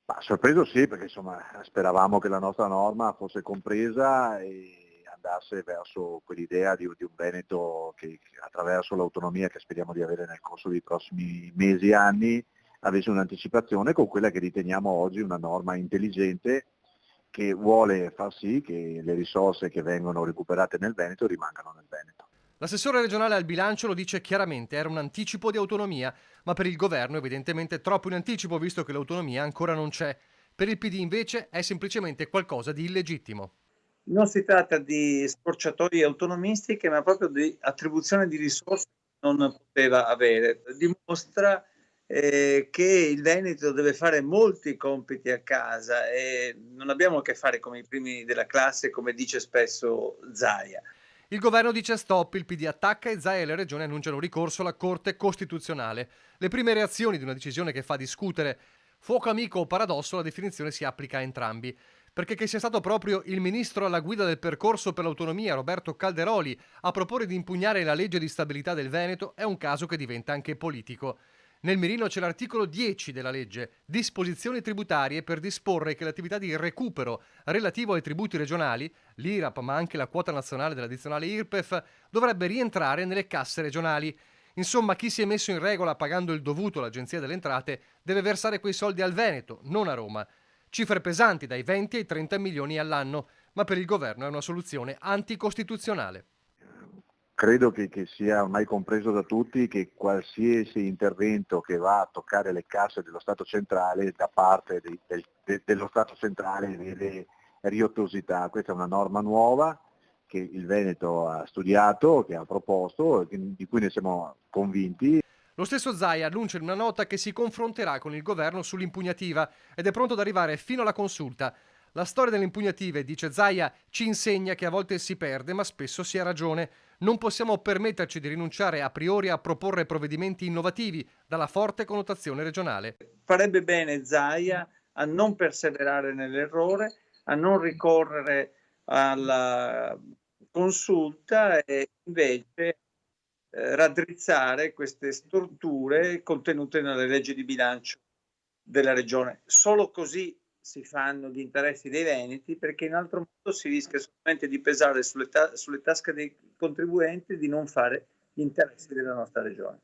Ma sorpreso sì, perché insomma speravamo che la nostra norma fosse compresa e andasse verso quell'idea di un Veneto che attraverso l'autonomia che speriamo di avere nel corso dei prossimi mesi e anni, avesse un'anticipazione con quella che riteniamo oggi una norma intelligente che vuole far sì che le risorse che vengono recuperate nel Veneto rimangano nel Veneto. L'assessore regionale al bilancio lo dice chiaramente, era un anticipo di autonomia, ma per il governo evidentemente troppo in anticipo visto che l'autonomia ancora non c'è. Per il PD invece è semplicemente qualcosa di illegittimo. Non si tratta di scorciatoie autonomistiche, ma proprio di attribuzione di risorse che non poteva avere. Dimostra che il Veneto deve fare molti compiti a casa e non abbiamo a che fare come i primi della classe, come dice spesso Zaia. Il governo dice stop, il PD attacca e Zaia e le regioni annunciano ricorso alla Corte Costituzionale. Le prime reazioni di una decisione che fa discutere. Fuoco amico o paradosso, la definizione si applica a entrambi. Perché che sia stato proprio il ministro alla guida del percorso per l'autonomia, Roberto Calderoli, a proporre di impugnare la legge di stabilità del Veneto è un caso che diventa anche politico. Nel mirino c'è l'articolo 10 della legge, disposizioni tributarie per disporre che l'attività di recupero relativo ai tributi regionali, l'IRAP ma anche la quota nazionale dell'addizionale IRPEF, dovrebbe rientrare nelle casse regionali. Insomma, chi si è messo in regola pagando il dovuto all'Agenzia delle Entrate deve versare quei soldi al Veneto, non a Roma. Cifre pesanti dai 20 ai 30 milioni all'anno, ma per il governo è una soluzione anticostituzionale. Credo che sia ormai compreso da tutti che qualsiasi intervento che va a toccare le casse dello Stato centrale da parte dello Stato centrale vede riottosità. Questa è una norma nuova che il Veneto ha studiato, che ha proposto, di cui ne siamo convinti. Lo stesso Zaia annuncia in una nota che si confronterà con il governo sull'impugnativa ed è pronto ad arrivare fino alla consulta. La storia delle impugnative, dice Zaia, ci insegna che a volte si perde, ma spesso si ha ragione. Non possiamo permetterci di rinunciare a priori a proporre provvedimenti innovativi dalla forte connotazione regionale. Farebbe bene Zaia a non perseverare nell'errore, a non ricorrere alla consulta e invece raddrizzare queste storture contenute nelle leggi di bilancio della regione. Solo così si fanno gli interessi dei veneti, perché in altro modo si rischia solamente di pesare sulle tasche dei contribuenti e di non fare gli interessi della nostra regione.